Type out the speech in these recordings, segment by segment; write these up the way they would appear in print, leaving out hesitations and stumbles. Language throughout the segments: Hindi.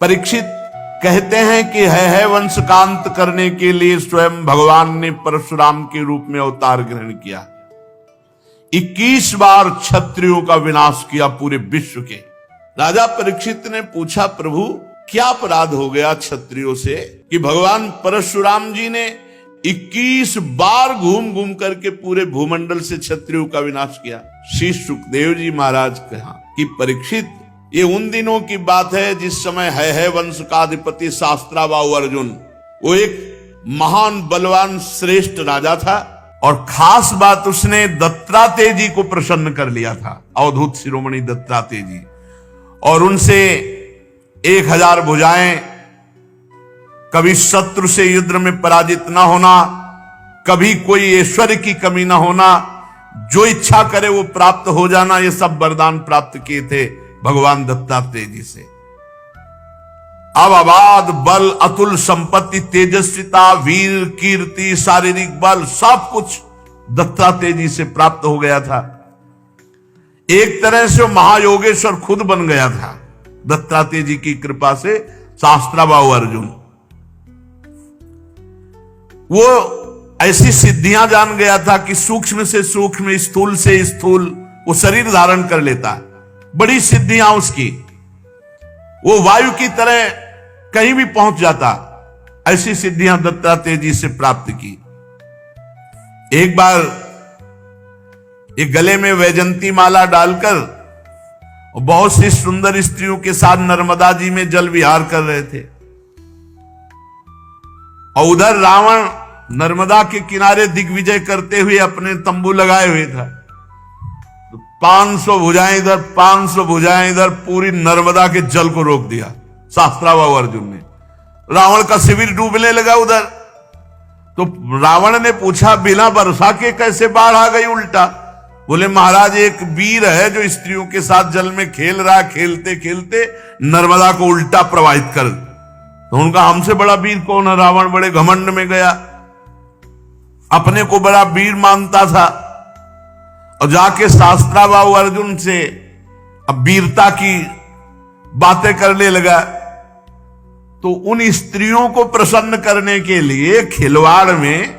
परीक्षित कहते हैं कि है वंश का अंत करने के लिए स्वयं भगवान ने परशुराम के रूप में अवतार ग्रहण किया। 21 बार क्षत्रियों का विनाश किया पूरे विश्व के। राजा परीक्षित ने पूछा, प्रभु क्या अपराध हो गया क्षत्रियों से कि भगवान परशुराम जी ने 21 बार घूम घूम करके पूरे भूमंडल से क्षत्रियों का विनाश किया। श्री सुखदेव जी महाराज कहा कि परीक्षित, ये उन दिनों की बात है जिस समय है वंश का अधिपति शास्त्राबाहु अर्जुन, वो एक महान बलवान श्रेष्ठ राजा था और खास बात उसने दत्तात्रेय जी को प्रसन्न कर लिया था, अवधूत शिरोमणि दत्तात्रेय जी, और उनसे 1000 भुजाएं, कभी शत्रु से युद्ध में पराजित न होना, कभी कोई ऐश्वर्य की कमी न होना, जो इच्छा करे वो प्राप्त हो जाना, ये सब वरदान प्राप्त किए थे भगवान दत्तात्रेय जी से। अब अबाध बल, अतुल संपत्ति, तेजस्विता, वीर, कीर्ति, शारीरिक बल, सब कुछ दत्तात्रेय जी से प्राप्त हो गया था। एक तरह से वो महायोगेश्वर खुद बन गया था दत्तात्रेय जी की कृपा से। शास्त्राबाहु अर्जुन वो ऐसी सिद्धियां जान गया था कि सूक्ष्म से सूक्ष्म, स्थूल से स्थूल वो शरीर धारण कर लेता है। बड़ी सिद्धियां उसकी, वो वायु की तरह कहीं भी पहुंच जाता। ऐसी सिद्धियां दत्तात्रेय जी से प्राप्त की। एक बार एक गले में वैजंती माला डालकर बहुत सी सुंदर स्त्रियों के साथ नर्मदा जी में जल विहार कर रहे थे और उधर रावण नर्मदा के किनारे दिग्विजय करते हुए अपने तंबू लगाए हुए था। 500 भुजाएं इधर, 500 भुजाएं इधर, पूरी नर्मदा के जल को रोक दिया शास्त्राबाहु अर्जुन ने। रावण का शिविर डूबने लगा उधर। तो रावण ने पूछा, बिना वर्षा के कैसे बाढ़ आ गई उल्टा? बोले, महाराज एक वीर है जो स्त्रियों के साथ जल में खेल रहा, खेलते खेलते नर्मदा को उल्टा प्रवाहित कर। तो उनका हमसे बड़ा वीर कौन है? रावण बड़े घमंड में गया, अपने को बड़ा वीर मानता था और जाके शास्त्राबाहु अर्जुन से अब वीरता की बातें करने लगा। तो उन स्त्रियों को प्रसन्न करने के लिए खिलवाड़ में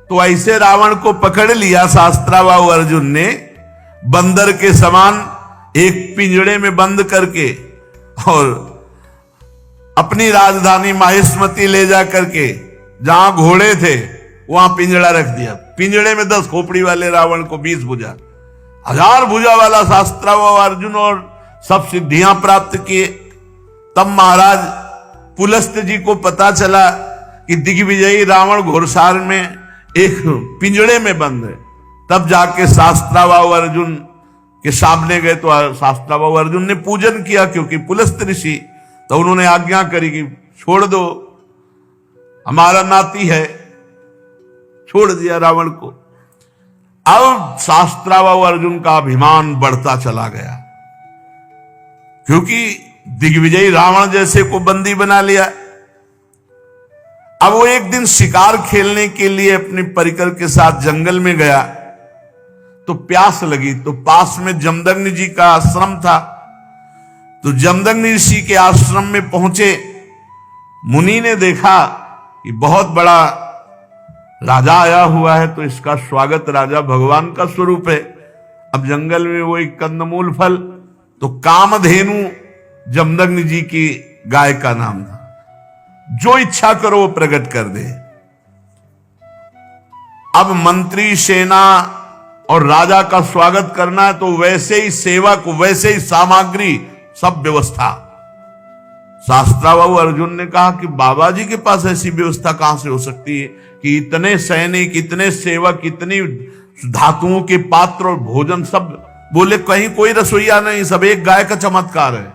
तो ऐसे रावण को पकड़ लिया शास्त्राबाहु अर्जुन ने, बंदर के समान एक पिंजड़े में बंद करके, और अपनी राजधानी माहिष्मती ले जा करके जहां घोड़े थे वहां पिंजड़ा रख दिया। पिंजड़े में 10 खोपड़ी वाले रावण को 20 भुजा, 1000 भुजा वाला शास्त्राबाहु अर्जुन, और सब सिद्धियां प्राप्त किए। तब महाराज पुलस्त जी को पता चला कि दिग्विजयी रावण घोड़सार में एक पिंजड़े में बंद है। तब जाके शास्त्राबाहु अर्जुन के सामने गए तो शास्त्राबाहु अर्जुन ने पूजन किया, क्योंकि पुलस्त ऋषि, तो उन्होंने आज्ञा करी कि छोड़ दो, हमारा नाती है। छोड़ दिया रावण को। अब शास्त्राबाहु अर्जुन का अभिमान बढ़ता चला गया, क्योंकि दिग्विजयी रावण जैसे को बंदी बना लिया। अब वो एक दिन शिकार खेलने के लिए अपने परिकर के साथ जंगल में गया तो प्यास लगी। तो पास में जमदग्नि जी का आश्रम था। तो जमदग्नि ऋषि के आश्रम में पहुंचे। मुनि ने देखा कि बहुत बड़ा राजा आया हुआ है, तो इसका स्वागत, राजा भगवान का स्वरूप है। अब जंगल में वो एक कंदमूल फल, तो कामधेनु जमदग्नि जी की गाय का नाम था। जो इच्छा करो वो प्रकट कर दे। अब मंत्री, सेना और राजा का स्वागत करना है, तो वैसे ही सेवक, वैसे ही सामग्री, सब व्यवस्था। शास्त्राबाहु अर्जुन ने कहा कि बाबा जी के पास ऐसी व्यवस्था कहां से हो सकती है कि इतने सैनिक, इतने सेवक, इतनी धातुओं के पात्र और भोजन सब। बोले, कहीं कोई रसोईया नहीं, सब एक गाय का चमत्कार है।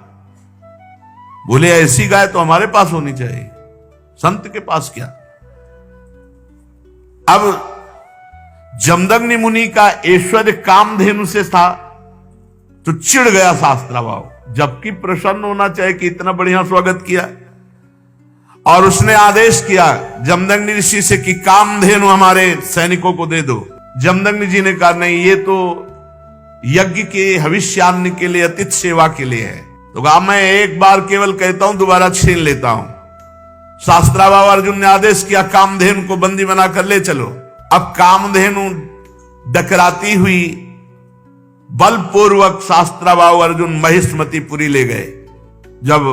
बोले, ऐसी गाय तो हमारे पास होनी चाहिए, संत के पास क्या। अब जमदग्नि मुनि का ऐश्वर्य कामधेनु से था, तो चिढ़ गया शास्त्राबाहु, जबकि प्रसन्न होना चाहिए कि इतना बढ़िया स्वागत किया। और उसने आदेश किया जमदग्नि ऋषि से कि कामधेनु हमारे सैनिकों को दे दो। जमदग्नि जी ने कहा, नहीं, ये तो यज्ञ के हविष्यान्न के लिए, अतिथि सेवा के लिए है। तो कहा मैं एक बार केवल कहता हूं, दोबारा छीन लेता हूं। शास्त्राभाव अर्जुन ने आदेश किया, कामधेनु को बंदी बनाकर ले चलो। अब कामधेनु डकराती हुई बलपूर्वक शास्त्राभाव अर्जुन महिष्मतीपुरी ले गए। जब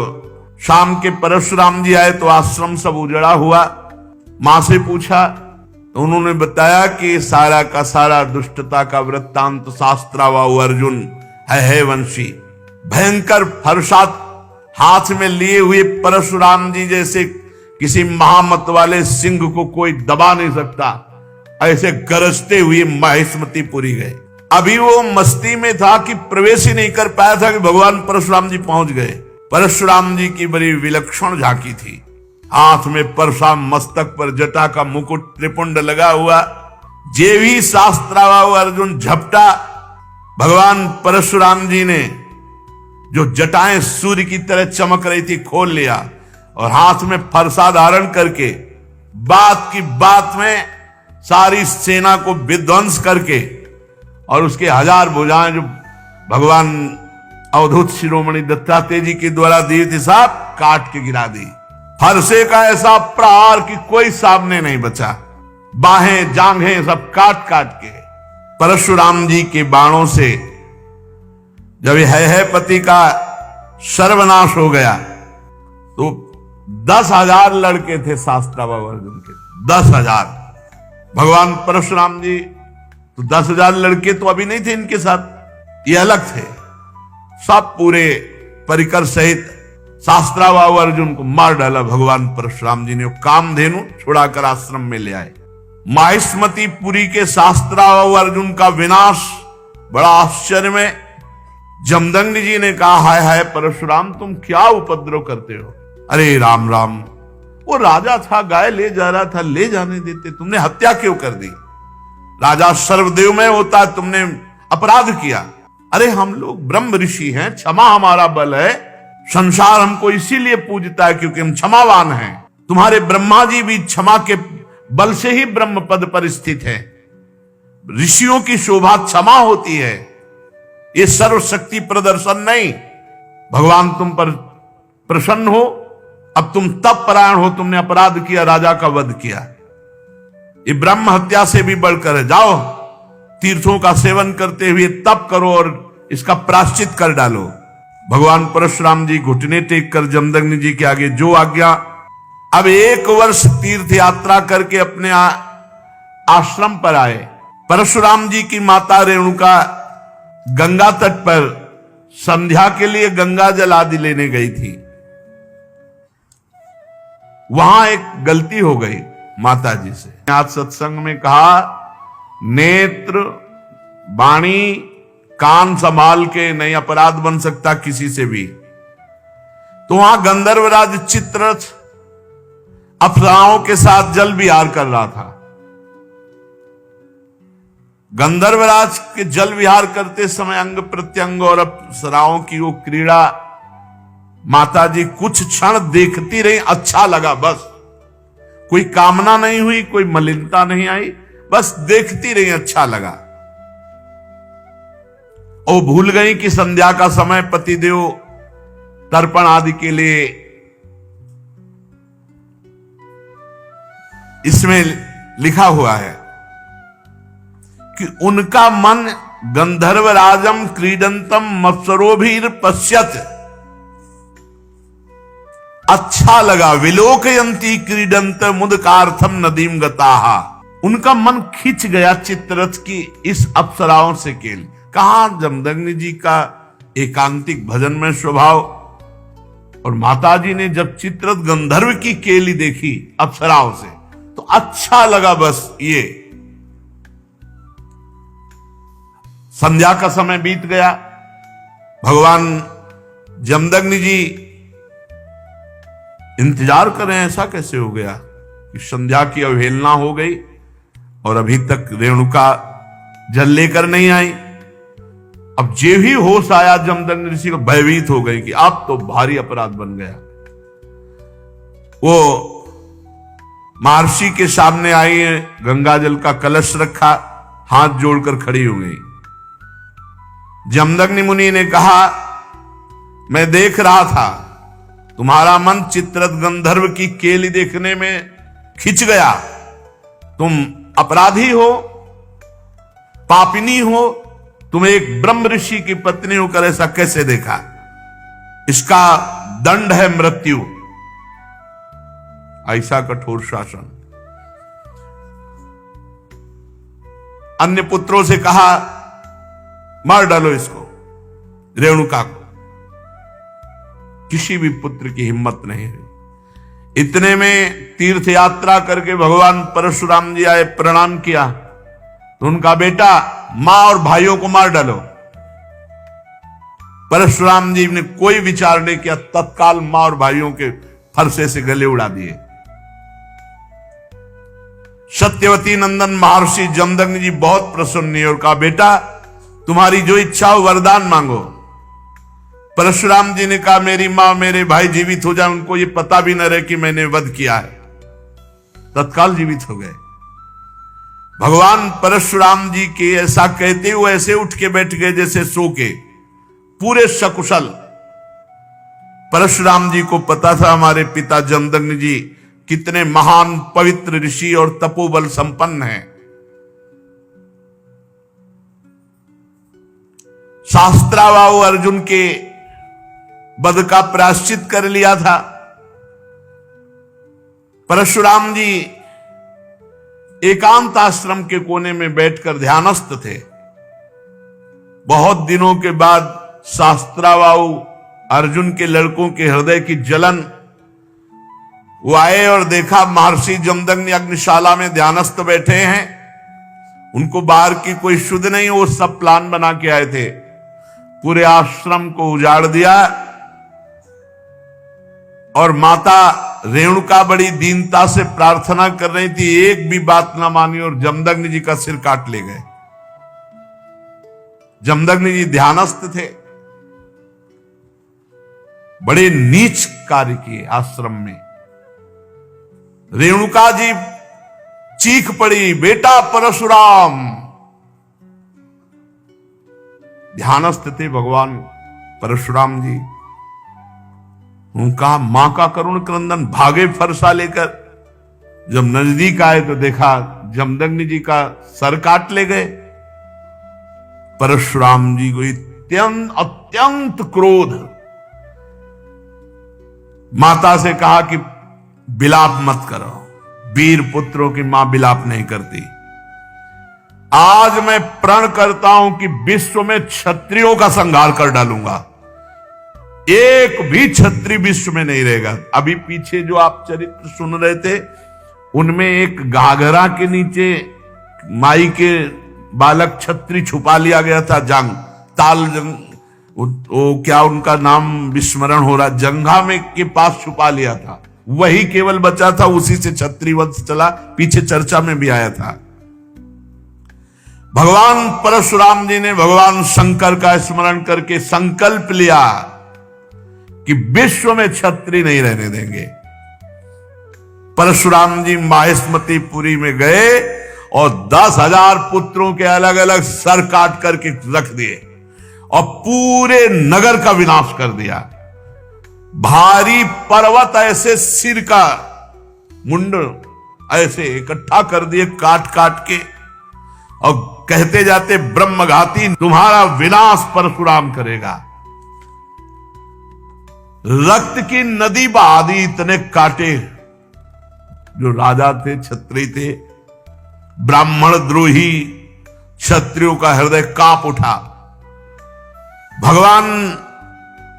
शाम के परशुराम जी आए तो आश्रम सब उजड़ा हुआ। मां से पूछा तो उन्होंने बताया कि सारा का सारा दुष्टता का वृत्तांत शास्त्राभाव अर्जुन है वंशी। भयंकर फरसात हाथ में लिए हुए परशुराम जी जैसे किसी महामत वाले सिंह को कोई दबा नहीं सकता, ऐसे गरजते हुए महिष्मतीपुरी गए। अभी वो मस्ती में था कि प्रवेश ही नहीं कर पाया था कि भगवान परशुराम जी पहुंच गए। परशुराम जी की बड़ी विलक्षण झांकी थी। हाथ में परशुराम, मस्तक पर जटा का मुकुट, त्रिपुंड लगा हुआ। जे भी शास्त्राभाव अर्जुन झपटा, भगवान परशुराम जी ने जो जटाएं सूर्य की तरह चमक रही थी खोल लिया और हाथ में फरसा धारण करके बात की बात में सारी सेना को विध्वंस करके और उसके 1000 भुजाएं जो भगवान अवधूत शिरोमणि दत्तात्रेय जी के द्वारा दी थी, सब काट के गिरा दी। फरसे का ऐसा प्रहार कि कोई सामने नहीं बचा। बाहें जांघें सब काट काट के। परशुराम जी के बाणों से जब है पति का सर्वनाश हो गया तो 10,000 लड़के थे शास्त्राभाव अर्जुन के, 10,000। भगवान परशुराम जी तो 10,000 लड़के तो अभी नहीं थे इनके साथ, ये अलग थे। सब पूरे परिकर सहित शास्त्राभाव अर्जुन को मार डाला भगवान परशुराम जी ने। कामधेनु छुड़ाकर आश्रम में ले आए। महिष्मतीपुरी के शास्त्राभाव अर्जुन का विनाश बड़ा आश्चर्य में। जमदग्नि जी ने कहा, हाय हाय परशुराम, तुम क्या उपद्रव करते हो? अरे राम राम, वो राजा था, गाय ले जा रहा था, ले जाने देते, तुमने हत्या क्यों कर दी? राजा सर्वदेवमय होता है, तुमने अपराध किया। अरे हम लोग ब्रह्म ऋषि हैं, क्षमा हमारा बल है, संसार हमको इसीलिए पूजता है क्योंकि हम क्षमावान हैं। तुम्हारे ब्रह्मा जी भी क्षमा के बल से ही ब्रह्म पद पर स्थित है। ऋषियों की शोभा क्षमा होती है, ये सर्वशक्ति प्रदर्शन नहीं। भगवान तुम पर प्रसन्न हो, अब तुम तप परायण हो, तुमने अपराध किया, राजा का वध किया, ये ब्रह्म हत्या से भी बढ़कर है। जाओ तीर्थों का सेवन करते हुए तप करो और इसका प्राश्चित कर डालो। भगवान परशुराम जी घुटने टेक कर जमदग्नि जी के आगे जो आज्ञा। अब 1 वर्ष तीर्थ यात्रा करके अपने आश्रम पर आए। परशुराम जी की माता रेणुका गंगा तट पर संध्या के लिए गंगा जल आदि लेने गई थी। वहां एक गलती हो गई माता जी से। आज सत्संग में कहा, नेत्र वाणी कान संभाल के नहीं अपराध बन सकता किसी से भी। तो वहां गंधर्वराज चित्ररथ अप्सराओं के साथ जल विहार कर रहा था। गंधर्वराज के जल विहार करते समय अंग प्रत्यंग और अप्सराओं की वो क्रीड़ा माता जी कुछ क्षण देखती रही। अच्छा लगा, बस कोई कामना नहीं हुई, कोई मलिनता नहीं आई, बस देखती रही, अच्छा लगा। और भूल गई कि संध्या का समय पतिदेव तर्पण आदि के लिए इसमें लिखा हुआ है कि उनका मन गंधर्वराजम क्रीडंतम मत्सरोभीर पश्यत, अच्छा लगा। विलोकयंती क्रीडंत मुदकार्थम नदीम गताहा, उनका मन खिंच गया चित्ररथ की इस अप्सराओं से केल। कहा जमदग्नि जी का एकांतिक भजन में स्वभाव, और माताजी ने जब चित्ररथ गंधर्व की केली देखी अप्सराओं से तो अच्छा लगा। बस ये संध्या का समय बीत गया। भगवान जमदग्नि जी इंतजार कर रहे हैं, ऐसा कैसे हो गया कि संध्या की अवहेलना हो गई और अभी तक रेणुका जल लेकर नहीं आई। अब जे ही होश आया जमदग्नि ऋषि को, भयभीत हो गई कि अब तो भारी अपराध बन गया। वो महर्षि के सामने आई है, गंगा जल का कलश रखा, हाथ जोड़कर खड़ी हो गई। जमदग्नि मुनि ने कहा मैं देख रहा था, तुम्हारा मन चित्ररथ गंधर्व की केली देखने में खिंच गया। तुम अपराधी हो, पापिनी हो, तुम एक ब्रह्म ऋषि की पत्नी होकर ऐसा कैसे देखा? इसका दंड है मृत्यु। ऐसा कठोर शासन। अन्य पुत्रों से कहा, मार डालो इसको, रेणुका को। किसी भी पुत्र की हिम्मत नहीं है। इतने में तीर्थ यात्रा करके भगवान परशुराम जी आए, प्रणाम किया तो उनका बेटा, मां और भाइयों को मार डालो। परशुराम जी ने कोई विचार नहीं किया, तत्काल मां और भाइयों के फरसे से गले उड़ा दिए। सत्यवती नंदन महर्षि जमदग्नि जी बहुत प्रसन्न हुए और कहा, बेटा तुम्हारी जो इच्छा हो वरदान मांगो। परशुराम जी ने कहा, मेरी मां मेरे भाई जीवित हो जाए, उनको ये पता भी न रहे कि मैंने वध किया है। तत्काल जीवित हो गए। भगवान परशुराम जी के ऐसा कहते हुए ऐसे उठ के बैठ गए जैसे सो के, पूरे सकुशल। परशुराम जी को पता था हमारे पिता जमदग्नि जी कितने महान पवित्र ऋषि और तपोबल संपन्न हैं। शास्त्रावाहु अर्जुन के वध का प्रायश्चित कर लिया था। परशुराम जी एकांत आश्रम के कोने में बैठकर ध्यानस्थ थे। बहुत दिनों के बाद शास्त्रावाहु अर्जुन के लड़कों के हृदय की जलन, वो आए और देखा महर्षि जमदग्नि अग्निशाला में ध्यानस्थ बैठे हैं। उनको बाहर की कोई शुद्ध नहीं, वो सब प्लान बना के आए थे। पूरे आश्रम को उजाड़ दिया और माता रेणुका बड़ी दीनता से प्रार्थना कर रही थी, एक भी बात ना मानी और जमदग्नि जी का सिर काट ले गए। जमदग्नि जी ध्यानस्थ थे। बड़े नीच कार्य किए आश्रम में। रेणुका जी चीख पड़ी, बेटा परशुराम। ध्यानस्थ थे भगवान परशुराम जी। उनका मां का करुण क्रंदन, भागे फरसा लेकर। जब नजदीक आए तो देखा जमदग्नि जी का सर काट ले गए। परशुराम जी को अत्यंत क्रोध। माता से कहा कि बिलाप मत करो, वीर पुत्रों की मां बिलाप नहीं करती। आज मैं प्रण करता हूं कि विश्व में क्षत्रियों का संहार कर डालूंगा, एक भी क्षत्रिय विश्व में नहीं रहेगा। अभी पीछे जो आप चरित्र सुन रहे थे, उनमें एक घाघरा के नीचे माई के बालक क्षत्रिय छुपा लिया गया था। ताल जंग, वो क्या उनका नाम विस्मरण हो रहा, जंघा में के पास छुपा लिया था। वही केवल बचा था, उसी से क्षत्रिय वंश चला। पीछे चर्चा में भी आया था। भगवान परशुराम जी ने भगवान शंकर का स्मरण करके संकल्प लिया कि विश्व में क्षत्रिय नहीं रहने देंगे। परशुराम जी माहेश्मतीपुरी में गए और 10,000 पुत्रों के अलग अलग सर काट करके रख दिए और पूरे नगर का विनाश कर दिया। भारी पर्वत ऐसे सिर का मुंड ऐसे इकट्ठा कर दिए काट काट के, और कहते जाते ब्रह्मघाती तुम्हारा विनाश परशुराम करेगा। रक्त की नदी बहा दी, इतने काटे। जो राजा थे, क्षत्रिय थे, ब्राह्मण द्रोही क्षत्रियों का हृदय कांप उठा। भगवान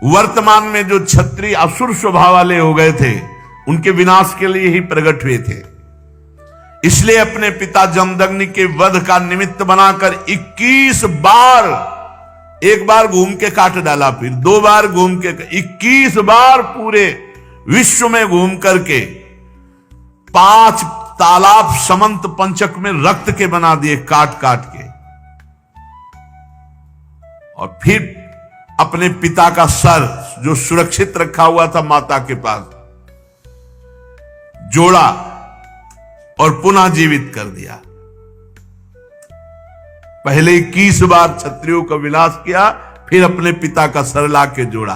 वर्तमान में जो क्षत्रिय असुर स्वभाव वाले हो गए थे, उनके विनाश के लिए ही प्रकट हुए थे। इसलिए अपने पिता जमदग्नि के वध का निमित्त बनाकर 21 बार, एक बार घूम के काट डाला, फिर 2 बार घूम के, 21 बार पूरे विश्व में घूम करके 5 तालाब समंत पंचक में रक्त के बना दिए काट काट के। और फिर अपने पिता का सर जो सुरक्षित रखा हुआ था माता के पास, जोड़ा और पुनः जीवित कर दिया। पहले 21 बार क्षत्रियों का विनाश किया, फिर अपने पिता का सर ला के जोड़ा।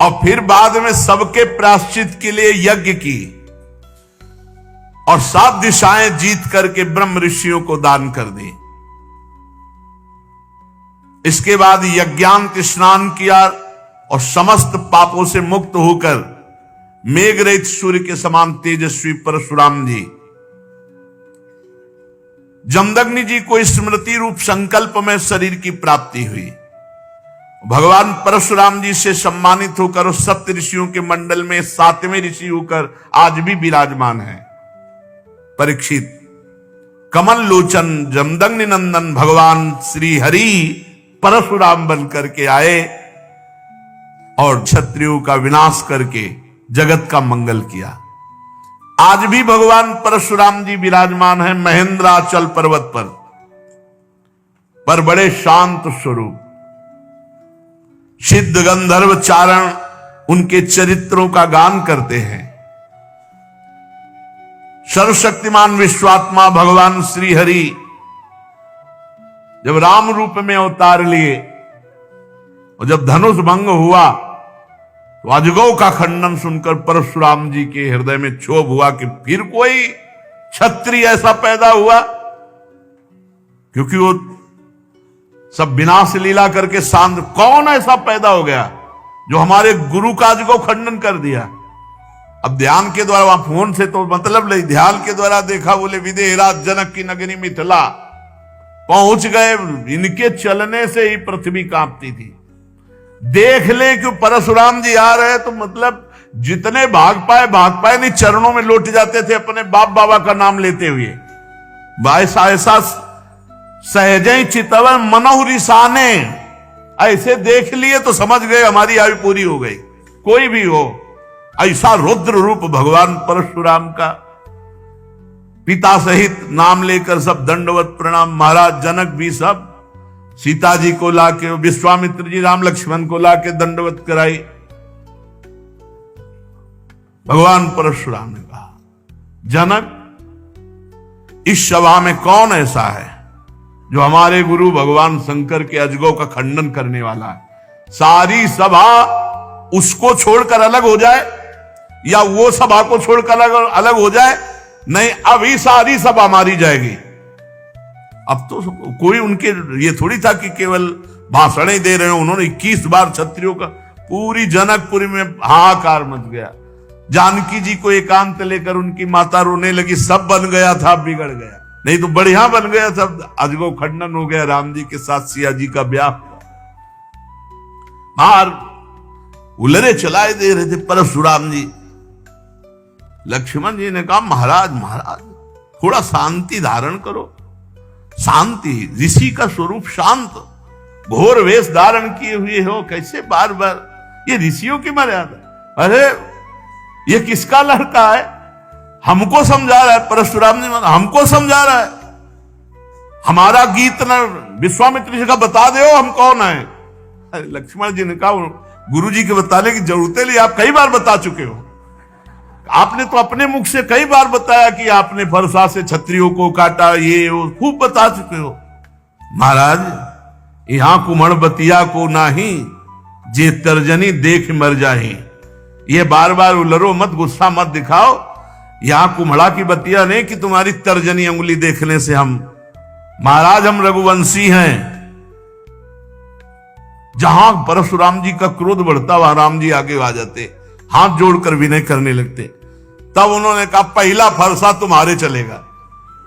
और फिर बाद में सबके प्रायश्चित के लिए यज्ञ की और 7 दिशाएं जीत करके ब्रह्म ऋषियों को दान कर दी। इसके बाद यज्ञांत स्नान किया और समस्त पापों से मुक्त होकर मेघ रहित सूर्य के समान तेजस्वी परशुराम जी जमदग्नि जी को स्मृति रूप संकल्प में शरीर की प्राप्ति हुई। भगवान परशुराम जी से सम्मानित होकर उस सप्त ऋषियों के मंडल में 7वें ऋषि होकर आज भी विराजमान है। परीक्षित कमल लोचन जमदग्नि नंदन भगवान श्री हरि परशुराम बन करके आए और क्षत्रियों का विनाश करके जगत का मंगल किया। आज भी भगवान परशुराम जी विराजमान है महेंद्राचल पर्वत पर बड़े शांत स्वरूप। सिद्ध गंधर्व चारण उनके चरित्रों का गान करते हैं। सर्वशक्तिमान विश्वात्मा भगवान श्री हरि जब राम रूप में अवतार लिए और जब धनुष भंग हुआ तो अजगौ का खंडन सुनकर परशुराम जी के हृदय में क्षोभ हुआ कि फिर कोई क्षत्रिय ऐसा पैदा हुआ, क्योंकि वो सब विनाश लीला करके शांत, कौन ऐसा पैदा हो गया जो हमारे गुरु का अजगौ खंडन कर दिया। अब ध्यान के द्वारा, वहां फोन से तो मतलब नहीं, ध्यान के द्वारा देखा, बोले विदेहराज जनक की नगरी मिथिला पहुंच गए। इनके चलने से ही पृथ्वी कांपती थी। देख ले कि परशुराम जी आ रहे तो मतलब जितने भाग पाए नहीं, चरणों में लौट जाते थे अपने बाप बाबा का नाम लेते हुए। ऐसा सहजे चितवन मनोह रिसाने, ऐसे देख लिए तो समझ गए हमारी आयु पूरी हो गई। कोई भी हो, ऐसा रुद्र रूप भगवान परशुराम का। पिता सहित नाम लेकर सब दंडवत प्रणाम। महाराज जनक भी सब सीता जी को लाके, विश्वामित्र जी राम लक्ष्मण को लाके दंडवत कराई। भगवान परशुराम ने कहा, जनक इस सभा में कौन ऐसा है जो हमारे गुरु भगवान शंकर के अजगौ का खंडन करने वाला है। सारी सभा उसको छोड़कर अलग हो जाए या वो सभा को छोड़कर अलग हो जाए, नहीं अभी सारी सभा मारी जाएगी। अब तो कोई उनके ये थोड़ी था कि केवल भाषण ही दे रहे हो। उन्होंने 21 बार क्षत्रियों का, पूरी जनकपुरी में हाहाकार मच गया। जानकी जी को एकांत लेकर उनकी माता रोने लगी, सब बन गया था बिगड़ गया, नहीं तो बढ़िया बन गया था। अजगौ खंडन हो गया, राम जी के साथ सिया जी का ब्याह हुआ। बाहर उलरे चलाए दे रहे थे परशुराम जी। लक्ष्मण जी ने कहा, महाराज थोड़ा शांति धारण करो। शांति, ऋषि का स्वरूप शांत, घोर वेश धारण किए हुए हो, कैसे बार बार, ये ऋषियों की मर्यादा। अरे ये किसका लड़का है, हमको समझा रहा है। परशुराम जी हमको समझा रहा है, हमारा गीत न विश्वामित्र जी का बता दो हम कौन है। अरे लक्ष्मण जी ने कहा, गुरु जी के बताने की जरूरत नहीं, आप कई बार बता चुके हो। आपने तो अपने मुख से कई बार बताया कि आपने फरसा से क्षत्रियों को काटा, ये वो खूब बता चुके हो। महाराज यहां कुमड़ बतिया को नाही जे तर्जनी देख मर जाही। ये बार बार उलरो मत, गुस्सा मत दिखाओ। यहां कुम्हड़ा की बतिया नहीं कि तुम्हारी तर्जनी उंगली देखने से हम, महाराज हम रघुवंशी हैं। जहां परशुराम जी का क्रोध बढ़ता वहां राम जी आगे आ जाते, हाथ जोड़कर विनय करने लगते। तब उन्होंने कहा, पहला फरसा तुम्हारे चलेगा।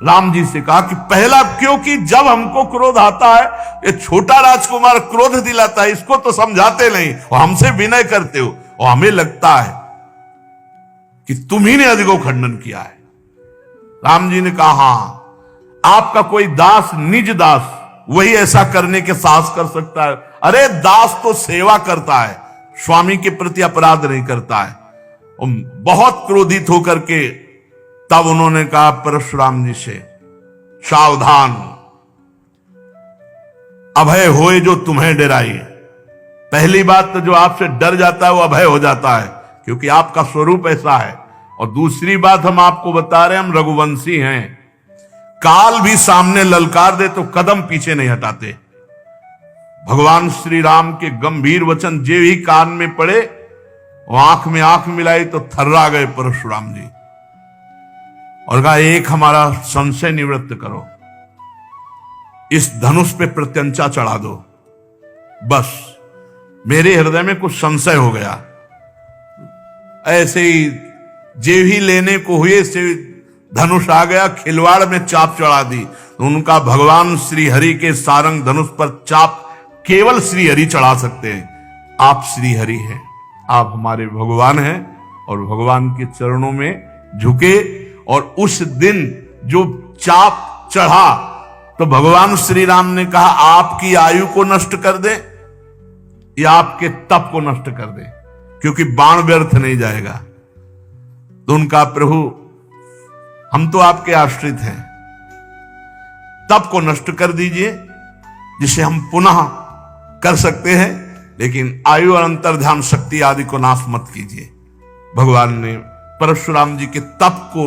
राम जी से कहा कि पहला, क्योंकि जब हमको क्रोध आता है, ये छोटा राजकुमार क्रोध दिलाता है, इसको तो समझाते नहीं और हमसे विनय करते हो, और हमें लगता है कि तुम्ही ने अजगौ खंडन किया है। राम जी ने कहा, हां आपका कोई दास, निज दास, वही ऐसा करने के साहस कर सकता है। अरे दास तो सेवा करता है, स्वामी के प्रति अपराध नहीं करता है। बहुत क्रोधित होकर के तब उन्होंने कहा परशुराम जी से, सावधान, अभय होए जो तुम्हें डराए। पहली बात तो जो आपसे डर जाता है वो अभय हो जाता है, क्योंकि आपका स्वरूप ऐसा है। और दूसरी बात हम आपको बता रहे हैं, हम रघुवंशी हैं। काल भी सामने ललकार दे तो कदम पीछे नहीं हटाते। भगवान श्री राम के गंभीर वचन जे ही कान में पड़े वो आंख में आंख मिलाई तो थर्रा गए परशुराम जी और कहा, एक हमारा संशय निवृत्त करो, इस धनुष पे प्रत्यंचा चढ़ा दो। बस मेरे हृदय में कुछ संशय हो गया। ऐसे ही जेवी लेने को हुए से धनुष आ गया, खिलवाड़ में चाप चढ़ा दी। तो उनका भगवान श्री हरि के सारंग धनुष पर चाप केवल श्री हरि चढ़ा सकते हैं। आप श्री हरि हैं, आप हमारे भगवान हैं और भगवान के चरणों में झुके। और उस दिन जो चाप चढ़ा तो भगवान श्री राम ने कहा, आपकी आयु को नष्ट कर दे या आपके तप को नष्ट कर दे, क्योंकि बाण व्यर्थ नहीं जाएगा। तो उनका, प्रभु हम तो आपके आश्रित हैं, तप को नष्ट कर दीजिए जिसे हम पुनः कर सकते हैं, लेकिन आयु और अंतर्ध्यान शक्ति आदि को नाश मत कीजिए। भगवान ने परशुराम जी के तप को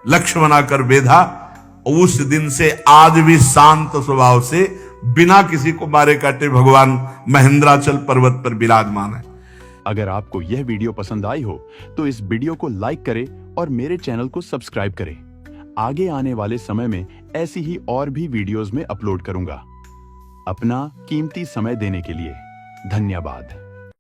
लक्ष्य बनाकर बेधा। उस दिन से आज भी शांत स्वभाव से बिना किसी को मारे काटे भगवान महेंद्राचल पर्वत पर विराजमान है। अगर आपको यह वीडियो पसंद आई हो तो इस वीडियो को लाइक करें और मेरे चैनल को सब्सक्राइब करें। आगे आने वाले समय में ऐसी ही और भी वीडियोस में अपलोड करूंगा। अपना कीमती समय देने के लिए धन्यवाद।